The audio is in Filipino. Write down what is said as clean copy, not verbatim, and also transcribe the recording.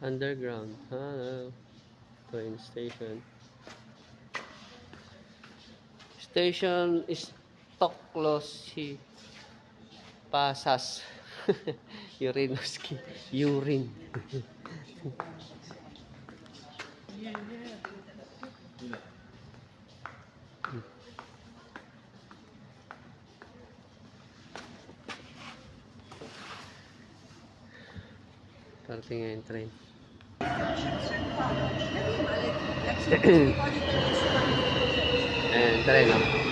Underground. Train station. Station is Toklosi Pasas. Urinoski. Urine. Parating nga yung train. Ayan, train.